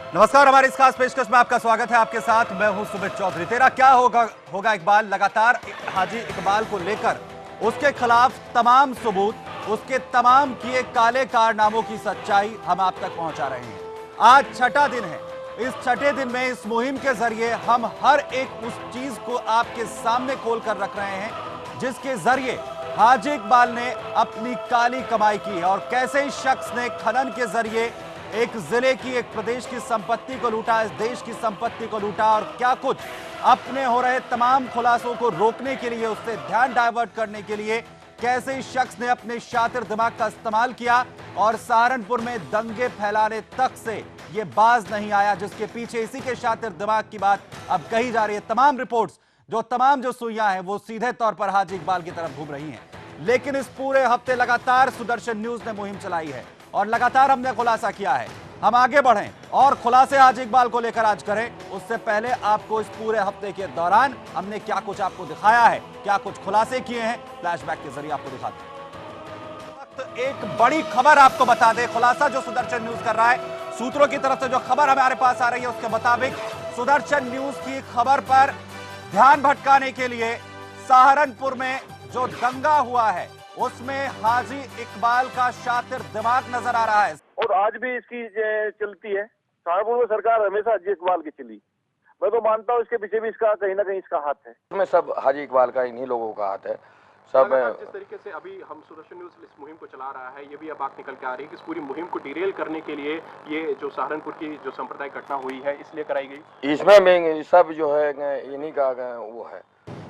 नमस्कार, हमारी इस खास पेशकश में आपका स्वागत है। आपके साथ मैं हूं सुमित चौधरी। तेरा क्या होगा इकबाल लगातार हाजी इकबाल को लेकर उसके खिलाफ तमाम सबूत, उसके तमाम किए काले कारनामों की सच्चाई हम आप तक पहुंचा रहे हैं। आज छठा दिन है। इस छठे दिन में इस मुहिम के जरिए हम हर एक उस चीज को आपके सामने खोल कर रख रहे हैं जिसके जरिए हाजी इकबाल ने अपनी काली कमाई की है और कैसे इस शख्स ने खनन के जरिए एक जिले की, एक प्रदेश की संपत्ति को लूटा, इस देश की संपत्ति को लूटा और क्या कुछ अपने हो रहे तमाम खुलासों को रोकने के लिए, उससे ध्यान डाइवर्ट करने के लिए कैसे इस शख्स ने अपने शातिर दिमाग का इस्तेमाल किया और सहारनपुर में दंगे फैलाने तक से ये बाज नहीं आया, जिसके पीछे इसी के शातिर दिमाग की बात अब कही जा रही है। तमाम रिपोर्ट्स, तमाम सुइयां हैं वो सीधे तौर पर हाजी इकबाल की तरफ घूम रही हैं। लेकिन इस पूरे हफ्ते लगातार सुदर्शन न्यूज ने मुहिम चलाई है और लगातार हमने खुलासा किया है। हम आगे बढ़ें और खुलासे हाजी इकबाल को लेकर आज करें, उससे पहले आपको इस पूरे हफ्ते के दौरान हमने क्या कुछ आपको दिखाया है, क्या कुछ खुलासे किए हैं, फ्लैशबैक के जरिए आपको दिखाते हैं। एक बड़ी खबर आपको बता दें, खुलासा जो सुदर्शन न्यूज कर रहा है, सूत्रों की तरफ से जो खबर हमारे पास आ रही है उसके मुताबिक सुदर्शन न्यूज की खबर पर ध्यान भटकाने के लिए सहारनपुर में जो दंगा हुआ है उसमें हाजी इकबाल का शातिर दिमाग नजर आ रहा है और आज भी इसकी चलती है। सहारनपुर में सरकार हमेशा हाजी इकबाल की चली। मैं तो मानता हूँ इसके पीछे भी इसका कहीं ना कहीं इसका हाथ है। इसमें सब हाजी इकबाल का, इन्हीं लोगों का हाथ है सब। जिस तरीके से अभी हम सुदर्शन न्यूज इस मुहिम को चला रहा है, ये भी अब बात निकल के आ रही है कि इस पूरी मुहिम को डिरेल करने के लिए ये जो सहारनपुर की जो सांप्रदायिक घटना हुई है इसलिए कराई गई। इसमें सब जो है इन्हीं का वो है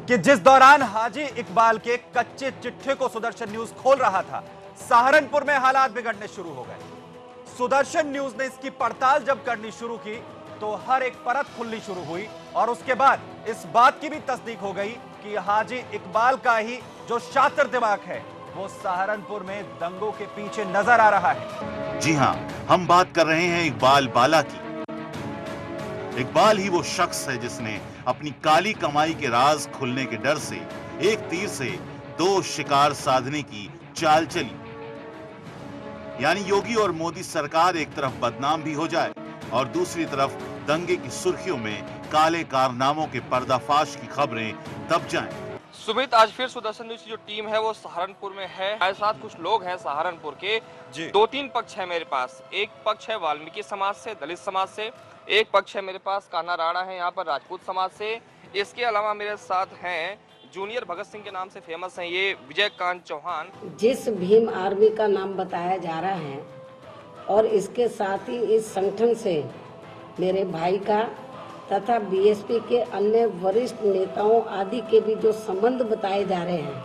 कि जिस दौरान हाजी इकबाल के कच्चे चिट्ठे को सुदर्शन न्यूज खोल रहा था, सहारनपुर में हालात बिगड़ने शुरू हो गए। सुदर्शन न्यूज ने इसकी पड़ताल जब करनी शुरू की तो हर एक परत खुलनी शुरू हुई और उसके बाद इस बात की भी तस्दीक हो गई कि हाजी इकबाल का ही जो शातिर दिमाग है वो सहारनपुर में दंगों के पीछे नजर आ रहा है। जी हां, हम बात कर रहे हैं इकबाल बाला की। इकबाल ही वो शख्स है जिसने अपनी काली कमाई के राज खुलने के डर से एक तीर से दो शिकार साधने की चाल चली। यानी योगी और मोदी सरकार एक तरफ बदनाम भी हो जाए और दूसरी तरफ दंगे की सुर्खियों में काले कारनामों के पर्दाफाश की खबरें दब जाएं। सुमित, आज फिर सुदर्शन न्यूज की जो टीम है वो सहारनपुर में है। हमारे साथ कुछ लोग हैं सहारनपुर के। दो तीन पक्ष है मेरे पास। एक पक्ष है वाल्मीकि समाज से, दलित समाज से। एक पक्ष है मेरे पास कान्हा राणा है यहाँ पर राजपूत समाज से। इसके अलावा मेरे साथ हैं जूनियर भगत सिंह के नाम से फेमस हैं ये विजयकांत चौहान। जिस भीम आर्मी का नाम बताया जा रहा है और इसके साथ ही इस संगठन से मेरे भाई का तथा बीएसपी के अन्य वरिष्ठ नेताओं आदि के भी जो संबंध बताए जा रहे हैं,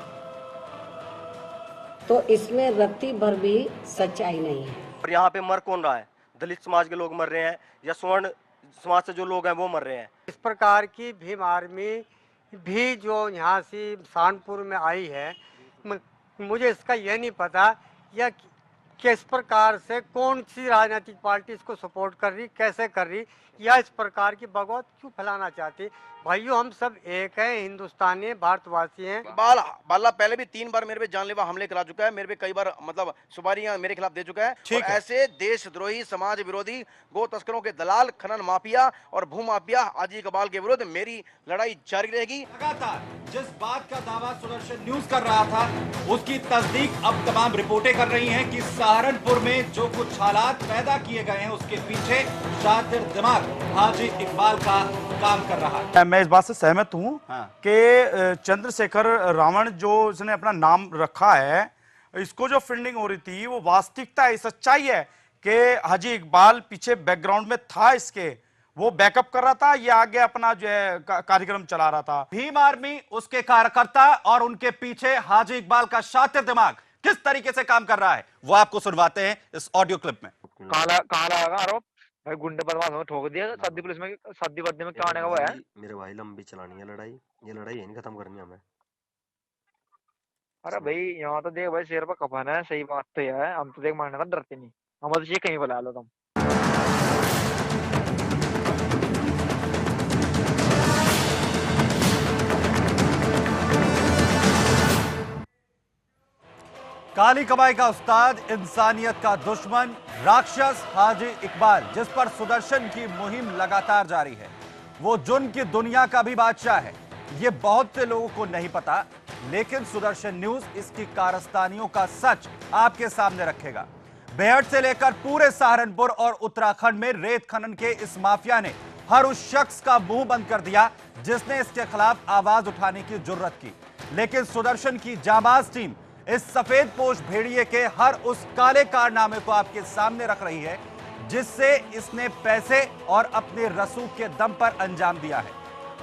तो इसमें रत्ती भर भी सच्चाई नहीं है। और यहाँ पे मर कौन रहा है? दलित समाज के लोग मर रहे हैं या स्वर्ण समाज से जो लोग हैं वो मर रहे हैं। इस प्रकार की भीम आर्मी भी जो यहाँ से सहारनपुर में आई है, मुझे इसका यह नहीं पता या किस प्रकार से कौन सी राजनीतिक पार्टी इसको सपोर्ट कर रही, कैसे कर रही, या इस प्रकार की बगावत क्यों फैलाना चाहती। भाइयों, हम सब एक हैं, हिंदुस्तानी भारतवासी हैं। बाला पहले भी 3 बार मेरे पे जानलेवा हमले करा चुका है, मेरे पे कई बार मतलब सुपारियां मेरे खिलाफ दे चुका है। और ऐसे देशद्रोही, समाज विरोधी, गो तस्करों के दलाल, खनन माफिया और भू माफिया हाजी इकबाल के विरुद्ध मेरी लड़ाई जारी रहेगी। लगातार जिस बात का दावा सुदर्शन न्यूज कर रहा था उसकी तस्दीक अब तमाम रिपोर्टें कर रही हैं कि सहारनपुर में जो कुछ हालात पैदा किए गए हैं उसके पीछे शातिर दिमाग हाजी इकबाल का काम कर रहा है। मैं इस बात से सहमत हूँ कि चंद्रशेखर रावण जो इसने अपना नाम रखा है, इसको जो फंडिंग हो रही थी वो वास्तविकता है, सच्चाई है कि हाजी इकबाल पीछे बैकग्राउंड में था, इसके वो बैकअप कर रहा था, ये आगे अपना जो है कार्यक्रम चला रहा था। भीम आर्मी, उसके कार्यकर्ता और उनके पीछे हाजी इकबाल का शातिर दिमाग किस तरीके से काम कर रहा है वो आपको सुनवाते हैं इस ऑडियो क्लिप में। काला आरोप भाई, गुंडे बदमाश में ठोक दिया। शादी पुलिस में, शादी बदले में क्या आने का वो है? मेरे भाई लंबी चलानी है लड़ाई, ये लड़ाई है नहीं खत्म करनी हमें। अरे भाई यहाँ तो देख भाई, शेर पर कफन है, सही बात तो है। हम तो देख मारने का डरते नहीं, हम तो ये कहीं बुला लो तुम। काली कमाई का उस्ताद, इंसानियत का दुश्मन, राक्षस हाजी इकबाल, जिस पर सुदर्शन की मुहिम लगातार जारी है, वो जुर्म की दुनिया का भी बादशाह है। ये बहुत से लोगों को नहीं पता, लेकिन सुदर्शन न्यूज इसकी कारस्तानियों का सच आपके सामने रखेगा। बेहट से लेकर पूरे सहारनपुर और उत्तराखंड में रेत खनन के इस माफिया ने हर उस शख्स का मुंह बंद कर दिया जिसने इसके खिलाफ आवाज उठाने की जुर्रत की। लेकिन सुदर्शन की जाबाज टीम इस सफेद पोश भेड़िए के हर उस काले कारनामे को आपके सामने रख रही है जिससे इसने पैसे और अपने रसूख के दम पर अंजाम दिया है।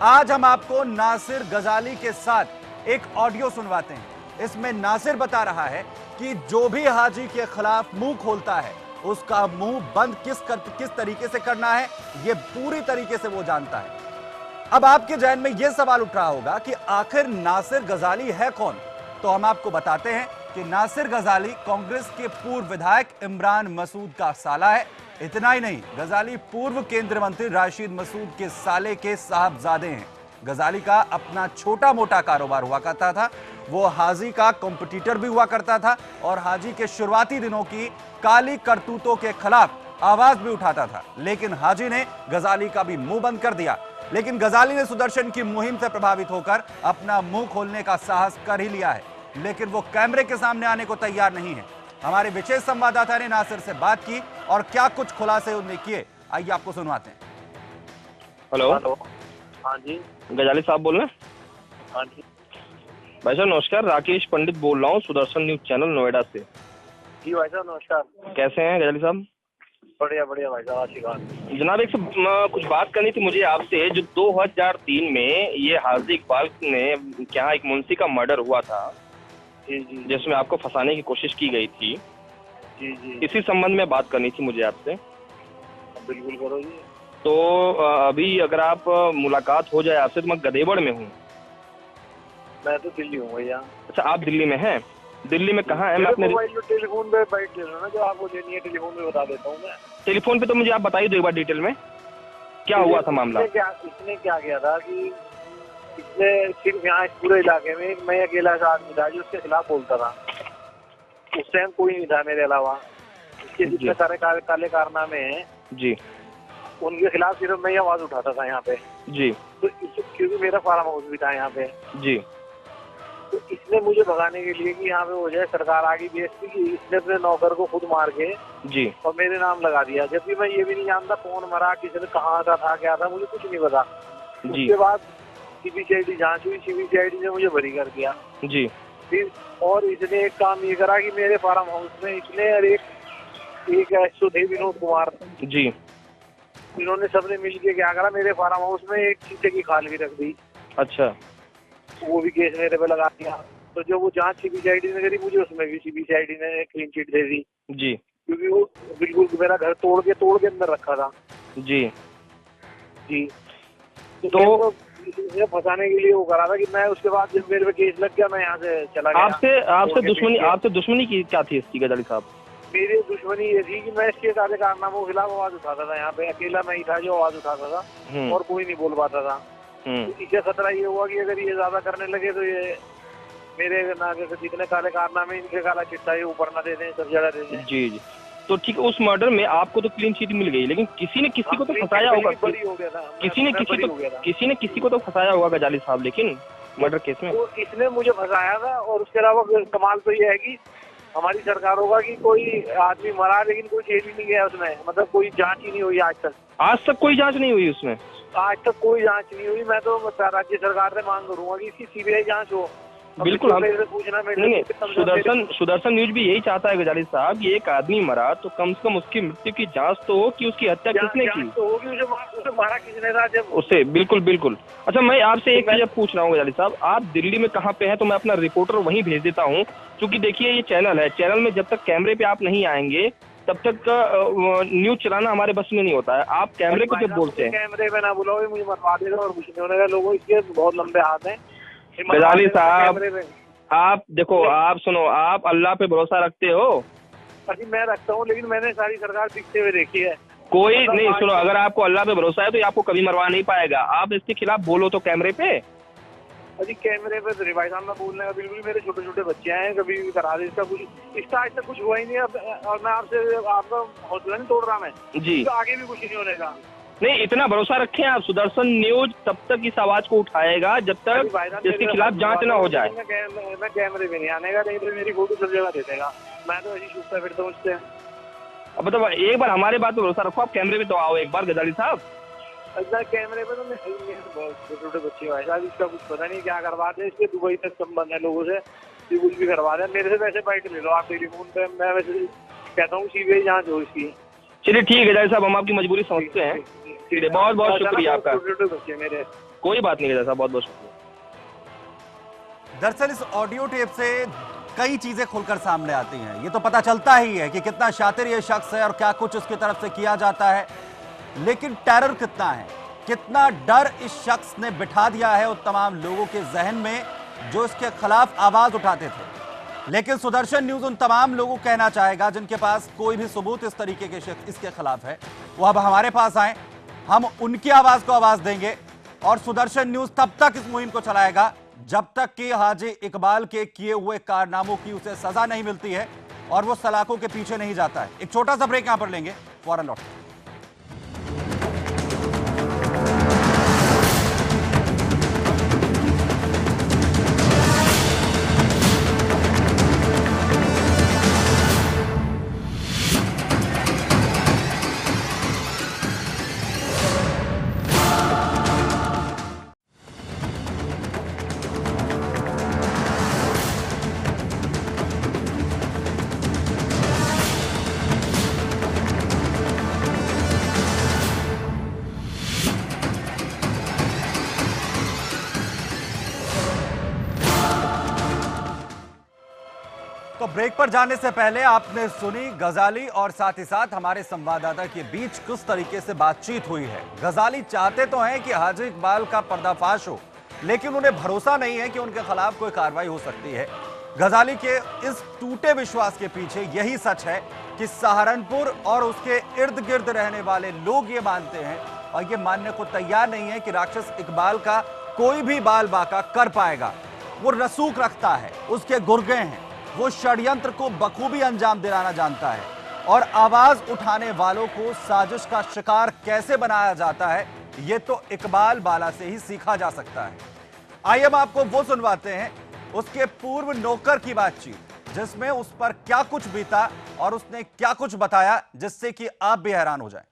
आज हम आपको नासिर गजाली के साथ एक ऑडियो सुनवाते हैं। इसमें नासिर बता रहा है कि जो भी हाजी के खिलाफ मुंह खोलता है उसका मुंह बंद किस तरीके से करना है, यह पूरी तरीके से वो जानता है। अब आपके जहन में यह सवाल उठ रहा होगा कि आखिर नासिर गजाली है कौन? तो हम आपको बताते हैं कि नासिर गजाली कांग्रेस के पूर्व विधायक इमरान मसूद का साला है। इतना ही नहीं, गजाली पूर्व केंद्रीय मंत्री राशिद मसूद के साले के साहबजादे हैं। गजाली का अपना छोटा मोटा कारोबार हुआ करता था, वो हाजी का कॉम्पिटिटर भी हुआ करता था और हाजी के शुरुआती दिनों की काली करतूतों के खिलाफ आवाज भी उठाता था। लेकिन हाजी ने गजाली का भी मुंह बंद कर दिया। लेकिन गजाली ने सुदर्शन की मुहिम से प्रभावित होकर अपना मुंह खोलने का साहस कर ही लिया है, लेकिन वो कैमरे के सामने आने को तैयार नहीं है। हमारे विशेष संवाददाता ने नासिर से बात की और क्या कुछ खुलासे उन्होंने किए, आइए आपको सुनवाते हैं। हेलो। हाँ जी, गजाली साहब बोल रहे हैं? हाँ जी भाई साहब नमस्कार, राकेश पंडित बोल रहा हूँ सुदर्शन न्यूज चैनल नोएडा से। जी भाई साहब नमस्कार। कैसे हैं गजाली साहब? बढ़िया बढ़िया भाई साहब, आशीर्वाद। जनाब एक कुछ बात करनी थी मुझे आपसे। जो 2003 में ये हाजी इकबाल ने क्या एक मुंशी का मर्डर हुआ था, जी जी, जिसमें आपको फंसाने की कोशिश की गई थी, जी जी, इसी संबंध में बात करनी थी मुझे आपसे। बिल्कुल करो जी। तो अभी अगर आप मुलाकात हो जाए आपसे, तो मैं गदेबड़ में हूँ। मैं तो दिल्ली हूँ भैया। अच्छा, आप दिल्ली में हैं? दिल्ली में कहाँ है? मैं अपने मोबाइल में टेलीफोन पे बैठ लेना ना, जो आपको देनी है टेलीफोन पे बता देता हूँ मैं। टेलीफोन पे तो मुझे आप बताइए दो एक बार डिटेल में क्या हुआ था मामला। इसने क्या किया था कि इसने सिर्फ यहाँ इस पूरे इलाके में मैं अकेला सा आदमी था जो उसके खिलाफ बोलता था। उस टाइम कोई नहीं था मेरे अलावा। इसके जितने सारे काले कारनामे हैं जी, उनके खिलाफ सिर्फ मैं आवाज उठाता था यहाँ पे जी। तो क्योंकि मेरा फार्म हाउस भी था यहाँ पे जी, तो इसने मुझे भगाने के लिए कि यहाँ पे हो जाए सरकार आ गई बीएसपी की, इसने अपने नौकर को खुद मार के जी और मेरे नाम लगा दिया। जबकि मैं ये भी नहीं जानता कौन मरा, किसने कहाँ का था, क्या था, मुझे कुछ नहीं पता। उसके बाद सीबीसीआईडी जांच हुई, सीबीसीआईडी ने मुझे बरी कर दिया जी। फिर और इसने एक काम ये करा कि मेरे फार्म हाउस में इसने एक एसओ थे विनोद कुमार जी, इन्होंने सबने मिलके क्या करा, मेरे फार्म हाउस में एक शीशे की खाल भी रख दी। अच्छा, वो भी केस मेरे पे लगा दिया। तो जो वो जांच सीबीसीआईडी ने करी, मुझे उसमें भी सीबीसीआईडी ने क्लीन चिट दे दी जी, क्योंकि वो बिल्कुल मेरा घर तोड़ के अंदर रखा था जी जी। तो मुझे फंसाने के लिए वो करा था कि मैं उसके बाद जब मेरे पे केस लग गया मैं यहाँ से चला गया। आपसे दुश्मनी की क्या थी इसकी गजाली साहब? मेरी दुश्मनी ये थी कि मैं इसके सारे कारनामों के खिलाफ आवाज उठाता था। यहाँ पे अकेला मैं ही था जो आवाज उठाता था और कोई नहीं बोल पाता था। तो इससे खतरा ये हुआ कि अगर ये ज्यादा करने लगे तो ये मेरे जितने काले कारनामे इनके काला चिट्ठा ये ऊपर ना दे दें, सब जगह दे दें। जी जी। तो ठीक है, उस मर्डर में आपको तो क्लीन चिट मिल गई, लेकिन किसी ने किसी को तो फंसाया होगा। किसी ने किसी को तो फंसाया होगा गजाली साहब, लेकिन मर्डर केस में तो इसने मुझे फंसाया था। और उसके अलावा कमाल तो ये है कि हमारी सरकार होगा कि कोई आदमी मरा लेकिन कोई जेल ही नहीं गया उसमें, मतलब कोई जांच ही नहीं हुई आज तक कोई जांच नहीं हुई उसमें। आज तक कोई जांच नहीं हुई। मैं तो राज्य सरकार से मांग करूंगा कि इसकी सीबीआई जांच हो। बिल्कुल, हम पूछना सुदर्शन न्यूज भी यही चाहता है गजाली साहब, ये एक आदमी मरा तो कम से कम उसकी मृत्यु की जांच तो हो कि उसकी हत्या किसने की, तो होगी, उसे मारा किसने था जब उसे। बिल्कुल बिल्कुल। अच्छा, मैं आपसे एक चीज पूछ रहा हूँ गजाली साहब, आप दिल्ली में कहाँ पे हैं? तो मैं अपना रिपोर्टर वहीं भेज देता हूँ, क्योंकि देखिए ये चैनल है, चैनल में जब तक कैमरे पे आप नहीं आएंगे तब तक न्यूज चलाना हमारे बस में नहीं होता है। आप कैमरे को जब बोलते हैं, कैमरे पे ना बुलाओ, मुझे मरवा देगा और कुछ नहीं होने का। लोगों इसके बहुत लंबे हाथ हैं गजाली साहब। आप देखो, आप सुनो, आप अल्लाह पे भरोसा रखते हो? अभी मैं रखता हूँ, लेकिन मैंने सारी सरकार दिखते हुए देखी है। कोई नहीं, सुनो, अगर आपको अल्लाह पे भरोसा है तो आपको कभी मरवा नहीं पाएगा। आप इसके खिलाफ बोलो तो कैमरे पे। अजी कैमरे पे तो भाई साहब मैं बोलने का बिल्कुल, मेरे छोटे छोटे बच्चे हैं, कभी भी करा दे, इसका कुछ इसका आज तक कुछ हुआ ही नहीं। और मैं आपका हौसला नहीं तोड़ रहा मैं जी, तो आगे भी कुछ नहीं होने का। नहीं, इतना भरोसा रखें आप, सुदर्शन न्यूज तब तक इस आवाज को उठाएगा जब तक इसके खिलाफ जांच ना हो जाए। मैं कैमरे में नहीं आने का, नहीं तो मेरी फोटो सब जगह दे देगा, मैं तो ऐसी छुपता फिरता हूँ उससे। अब मतलब एक बार हमारे बात पे भरोसा रखो, आप कैमरे में तो आओ एक बार गजाली साहब। अच्छा कैमरे पे तो मैं बहुत छोटे छोटे बच्चे भाई साहब, इसका कुछ पता नहीं क्या करवा दे, इसके दुबई तक संबंध है लोगों से, कुछ भी करवा दे। मेरे से वैसे बाइट ले लो आप टेलीफोन पे, मैं वैसे कहता हूँ सीबीआई जांच हो इसकी। चलिए ठीक है गजाली साहब, हम आपकी मजबूरी समझते हैं। ठीक है, बहुत बहुत शुक्रिया आपका। बच्चे मेरे, कोई बात नहीं गजाली साहब, बहुत बहुत शुक्रिया। दरअसल इस ऑडियो टेप से कई चीजें खुलकर सामने आती हैं। ये तो पता चलता ही है कि कितना शातिर ये शख्स है और क्या कुछ उसकी तरफ से किया जाता है, लेकिन टेरर कितना है, कितना डर इस शख्स ने बिठा दिया है उन तमाम लोगों के जहन में जो इसके खिलाफ आवाज उठाते थे। लेकिन सुदर्शन न्यूज उन तमाम लोगों को कहना चाहेगा जिनके पास कोई भी सबूत इस तरीके के शख्स इसके खिलाफ है, वो अब हमारे पास आए, हम उनकी आवाज को आवाज देंगे। और सुदर्शन न्यूज तब तक इस मुहिम को चलाएगा जब तक कि हाजी इकबाल के किए हुए कारनामों की उसे सजा नहीं मिलती है और वो सलाखों के पीछे नहीं जाता है। एक छोटा सा ब्रेक यहां पर लेंगे, फौरन लौट। तो ब्रेक पर जाने से पहले आपने सुनी गजाली और साथ ही साथ हमारे संवाददाता के बीच किस तरीके से बातचीत हुई है। गजाली चाहते तो हैं कि हाजी इकबाल का पर्दाफाश हो, लेकिन उन्हें भरोसा नहीं है कि उनके खिलाफ कोई कार्रवाई हो सकती है। गजाली के इस टूटे विश्वास के पीछे यही सच है कि सहारनपुर और उसके इर्द गिर्द रहने वाले लोग ये मानते हैं और ये मानने को तैयार नहीं है कि राक्षस इकबाल का कोई भी बाल बाका कर पाएगा। वो रसूख रखता है, उसके गुर्गे हैं, वो षड्यंत्र को बखूबी अंजाम दिलाना जानता है और आवाज उठाने वालों को साजिश का शिकार कैसे बनाया जाता है ये तो इकबाल बाला से ही सीखा जा सकता है। आइए हम आपको वो सुनवाते हैं उसके पूर्व नौकर की बातचीत जिसमें उस पर क्या कुछ बीता और उसने क्या कुछ बताया जिससे कि आप भी हैरान हो जाएं।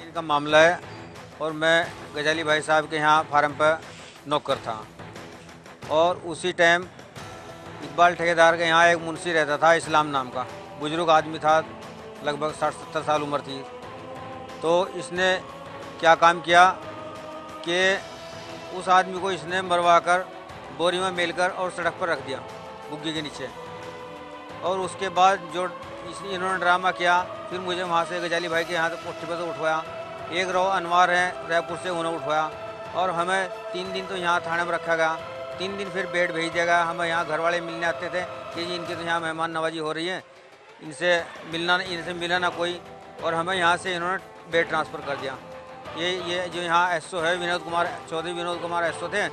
इनका मामला है और मैं गजाली भाई साहब के यहाँ फार्म पर नौकर था और उसी टाइम इकबाल ठेकेदार के यहाँ एक मुंशी रहता था, इस्लाम नाम का बुजुर्ग आदमी था, लगभग 60-70 साल उम्र थी। तो इसने क्या काम किया कि उस आदमी को इसने मरवा कर बोरी में मेलकर और सड़क पर रख दिया बुग्गी के नीचे। और उसके बाद जो इन्होंने ड्रामा किया, फिर मुझे वहाँ से गजाली भाई के यहाँ से पोस्टी पर से उठवाया। एक रो अनवार है रायपुर से, उन्हें उठवाया और हमें 3 दिन तो यहाँ थाने में रखा गया। 3 दिन फिर बेड भेज दिया गया। हमें यहाँ घर वाले मिलने आते थे कि जी इनकी तो यहाँ मेहमान नवाजी हो रही है, इनसे मिला ना कोई, और हमें यहाँ से इन्होंने बेड ट्रांसफ़र कर दिया। ये जो यहाँ एसओ है विनोद कुमार चौधरी, विनोद कुमार एसओ थे,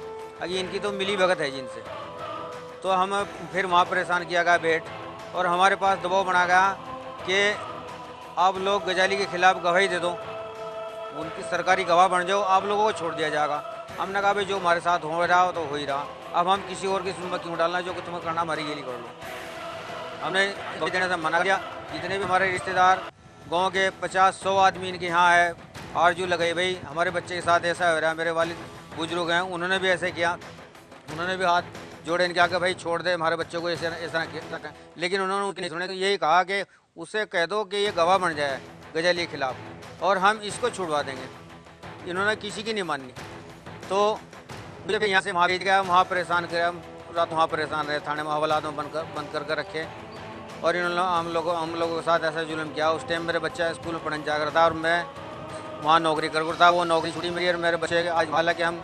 अभी इनकी तो मिली भगत है जिनसे। तो हम फिर वहाँ परेशान किया गया बेड, और हमारे पास दबाव बना गया कि आप लोग गजाली के खिलाफ गवाही दे दो, उनकी सरकारी गवाह बन जाओ, आप लोगों को छोड़ दिया जाएगा। हमने कहा भाई जो हमारे साथ हो रहा हो तो हो ही रहा, अब हम किसी और की सुनवा क्यों डालना, जो कि तुम्हें करना हमारी ये नहीं कर लो। हमने देने से मना किया। जितने भी हमारे रिश्तेदार गांव के 50-100 आदमी इनके यहाँ है, आरजू लगाई भाई हमारे बच्चे के साथ ऐसा हो रहा है। मेरे वालिद बुजुर्ग हैं, उन्होंने भी ऐसे किया, उन्होंने भी हाथ जोड़े इनके आके भाई छोड़ दे हमारे बच्चों को, ऐसा किया। लेकिन उन्होंने उनकी नहीं सुने, तो यही कहा कि उसे कह दो कि ये गवाह बन जाए गजाली के खिलाफ और हम इसको छुड़वा देंगे। इन्होंने किसी की नहीं मानी। तो मुझे फिर यहाँ से वहाँ भेज गया, वहाँ परेशान किया, रात वहाँ परेशान रहे, थाने में हवालात में बंद कर रखे। और इन्होंने हम लोगों के साथ ऐसा जुल्म किया। उस टाइम मेरे बच्चा स्कूल में पढ़ने जा रहा था और मैं वहाँ नौकरी कर रहा था। वो नौकरी छुट्टी मेरी और मेरे बच्चे आज, हालांकि हम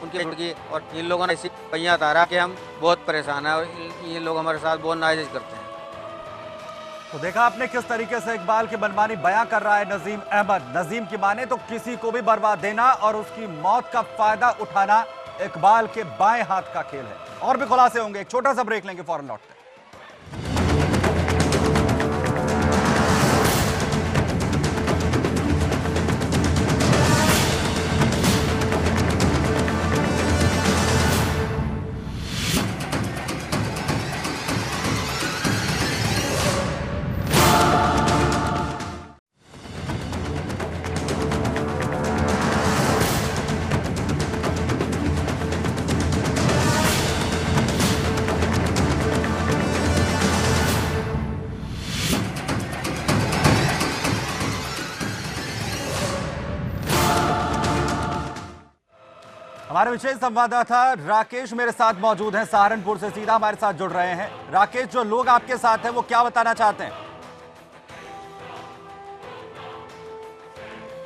उनकी छुट्टी, और इन लोगों ने ऐसी पहिया तारा कि हम बहुत परेशान हैं और ये लोग हमारे साथ बहुत नाजायज करते हैं। तो देखा आपने किस तरीके से इकबाल की मनमानी बयां कर रहा है नजीम अहमद। नजीम की माने तो किसी को भी बर्बाद देना और उसकी मौत का फायदा उठाना इकबाल के बाएं हाथ का खेल है। और भी खुलासे होंगे, एक छोटा सा ब्रेक लेंगे, फौरन लौटते हैं। हमारे विशेष संवाददाता राकेश मेरे साथ मौजूद हैं, सहारनपुर से सीधा हमारे साथ जुड़ रहे हैं। राकेश, जो लोग आपके साथ हैं वो क्या बताना चाहते हैं?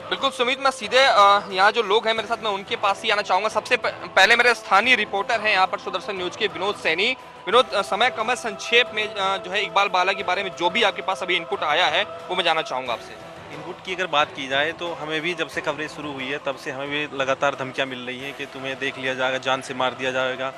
बिल्कुल सुमित, मैं सीधे यहाँ जो लोग हैं मेरे साथ, मैं उनके पास ही आना चाहूंगा। सबसे पहले मेरे स्थानीय रिपोर्टर हैं यहाँ पर सुदर्शन न्यूज के विनोद सैनी। विनोद, समय कम है, संक्षेप में जो है इकबाल बाला के बारे में जो भी आपके पास अभी इनपुट आया है वो मैं जानना चाहूंगा आपसे। इनपुट की अगर बात की जाए तो हमें भी जब से कवरेज शुरू हुई है तब से हमें भी लगातार धमकियां मिल रही हैं कि तुम्हें देख लिया जाएगा, जान से मार दिया जाएगा।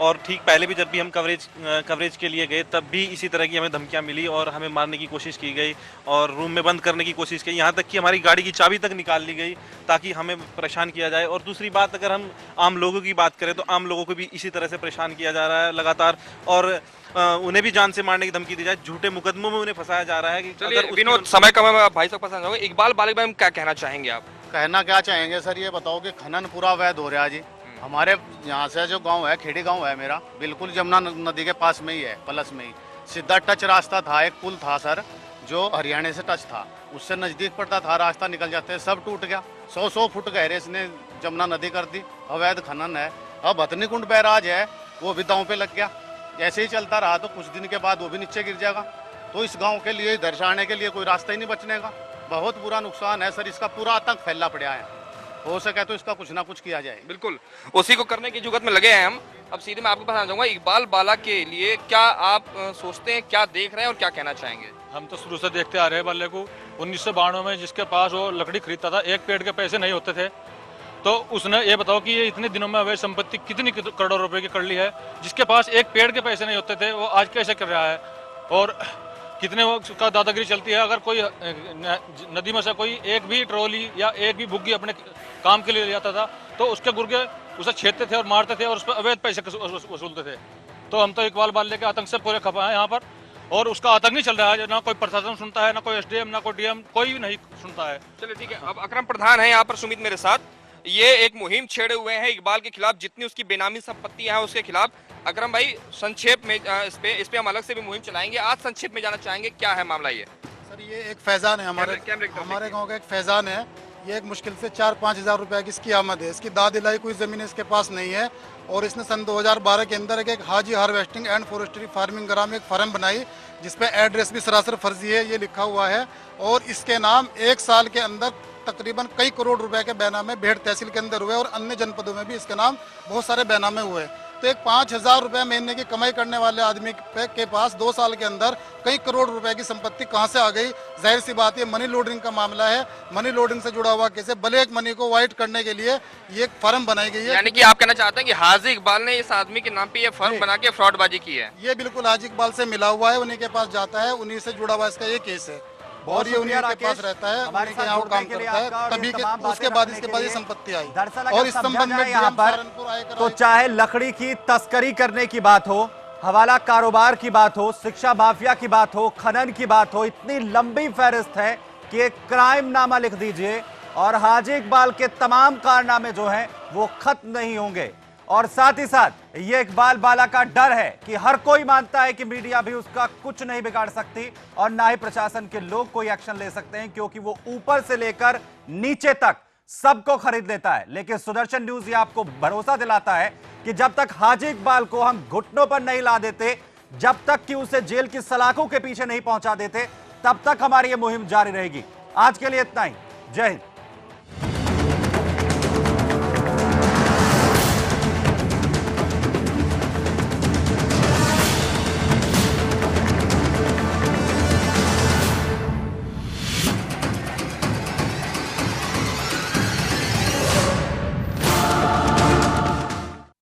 और ठीक पहले भी जब भी हम कवरेज के लिए गए तब भी इसी तरह की हमें धमकियां मिली और हमें मारने की कोशिश की गई और रूम में बंद करने की कोशिश की, यहाँ तक कि हमारी गाड़ी की चाबी तक निकाल ली गई ताकि हमें परेशान किया जाए। और दूसरी बात, अगर हम आम लोगों की बात करें तो आम लोगों को भी इसी तरह से परेशान किया जा रहा है लगातार, और उन्हें भी जान से मारने की धमकी दी जाए, झूठे मुकदमों में उन्हें फंसाया जा रहा है। चलिए विनोद, समय कम है, भाई साहब पसंद होगा, इकबाल बाला के बारे में क्या कहना चाहेंगे आप? कहना क्या चाहेंगे सर, ये बताओ कि खनन पूरा अवैध हो रहा है जी। हमारे यहाँ से जो गांव है, खेड़ी गांव है मेरा, बिल्कुल जमुना नदी के पास में ही है, पलस में ही। सीधा टच रास्ता था, एक पुल था सर जो हरियाणा से टच था, उससे नजदीक पड़ता था, रास्ता निकल जाते, सब टूट गया। 100 फुट गहरे इसने जमुना नदी कर दी, अवैध खनन है। अब हथनी कुंड बैराज है वो भी दांव पे लग गया। ऐसे ही चलता रहा तो कुछ दिन के बाद वो भी नीचे गिर जाएगा। तो इस गांव के लिए इधर से आने के लिए कोई रास्ता ही नहीं बचने का। बहुत बुरा नुकसान है सर, इसका पूरा आतंक फैला पड़ा है। हो सके तो इसका कुछ ना कुछ किया जाए। बिल्कुल, उसी को करने की जुगत में लगे हैं हम। अब सीधे मैं आपके पास आना चाहूंगा, इकबाल बाला के लिए क्या आप सोचते हैं, क्या देख रहे हैं और क्या कहना चाहेंगे? हम तो शुरू से देखते आ रहे हैं बाले को। 1992 में जिसके पास वो लकड़ी खरीदता था, एक पेड़ के पैसे नहीं होते थे, तो उसने ये बताओ कि ये इतने दिनों में अवैध संपत्ति कितनी करोड़ों रुपए की कर ली है। जिसके पास एक पेड़ के पैसे नहीं होते थे वो आज कैसे कर रहा है, और कितने का दादागिरी चलती है। अगर कोई नदी में से कोई एक भी ट्रॉली या एक भी बुग्गी अपने काम के लिए ले जाता था तो उसके गुर्गे उसे छेदते थे और मारते थे और उस पर अवैध पैसे वसूलते थे। तो हम तो इकबाल बाले के आतंक से पूरे खपा है यहाँ पर, और उसका आतंक नहीं चल रहा है। ना कोई प्रशासन सुनता है, ना कोई एसडीएम, ना कोई डीएम, कोई भी नहीं सुनता है। चलिए ठीक है, अब अकरम प्रधान है यहाँ पर सुमित मेरे साथ। ये एक मुहिम छेड़े हुए हैं इकबाल के खिलाफ, जितनी उसकी बेनामी संपत्ति है उसके खिलाफ। अकरम भाई, संक्षेप में इस पे हम अलग से भी मुहिम चलाएंगे। आज संक्षेप में जाना चाहेंगे, क्या है मामला? ये सर, ये एक फैजान है हमारे गांव का एक फैजान है। ये एक मुश्किल से 4-5 हज़ार रुपए की इसकी आमद है। इसकी दाद इलाई कोई ज़मीन इसके पास नहीं है, और इसने सन 2012 के अंदर एक हाजी हार्वेस्टिंग एंड फॉरेस्ट्री फार्मिंग ग्राम एक फार्म बनाई, जिसपे एड्रेस भी सरासर फर्जी है, ये लिखा हुआ है। और इसके नाम 1 साल के अंदर तकरीबन कई करोड़ रुपए के बैनामे भेड़ तहसील के अंदर हुए, और अन्य जनपदों में भी इसके नाम बहुत सारे बैनामे हुए। तो एक 5,000 रुपए महीने की कमाई करने वाले आदमी के पास 2 साल के अंदर कई करोड़ रुपए की संपत्ति कहां से आ गई? जाहिर सी बात है मनी लॉन्ड्रिंग का मामला है। मनी लॉन्ड्रिंग से जुड़ा हुआ कैसे ब्लैक मनी को व्हाइट करने के लिए ये एक फर्म बनाई गई है। यानी कि आप कहना चाहते हैं कि हाजी इकबाल ने इस आदमी के नाम पे ये फर्म बना के फ्रॉडबाजी की है? ये बिल्कुल हाजी इकबाल से मिला हुआ है, उन्हीं के पास जाता है, उन्हीं से जुड़ा हुआ इसका ये केस है, और ये उन्हीं के पास रहता है, उन्हीं के यहाँ काम करता है। तभी उसके बाद इसके बाद ये संपत्ति आई। और इस संबंध में यहाँ पर तो चाहे लकड़ी की तस्करी करने की बात हो, हवाला कारोबार की बात हो, शिक्षा माफिया की बात हो, खनन की बात हो, इतनी लंबी फहरिस्त है कि एक क्राइम नामा लिख दीजिए और हाजी इकबाल के तमाम कारनामे जो हैं वो खत्म नहीं होंगे। और साथ ही साथ ये इकबाल बाला का डर है कि हर कोई मानता है कि मीडिया भी उसका कुछ नहीं बिगाड़ सकती और ना ही प्रशासन के लोग कोई एक्शन ले सकते हैं, क्योंकि वो ऊपर से लेकर नीचे तक सबको खरीद लेता है। लेकिन सुदर्शन न्यूज ये आपको भरोसा दिलाता है कि जब तक हाजी इकबाल को हम घुटनों पर नहीं ला देते, जब तक कि उसे जेल की सलाखों के पीछे नहीं पहुंचा देते, तब तक हमारी ये मुहिम जारी रहेगी। आज के लिए इतना ही। जय हिंद।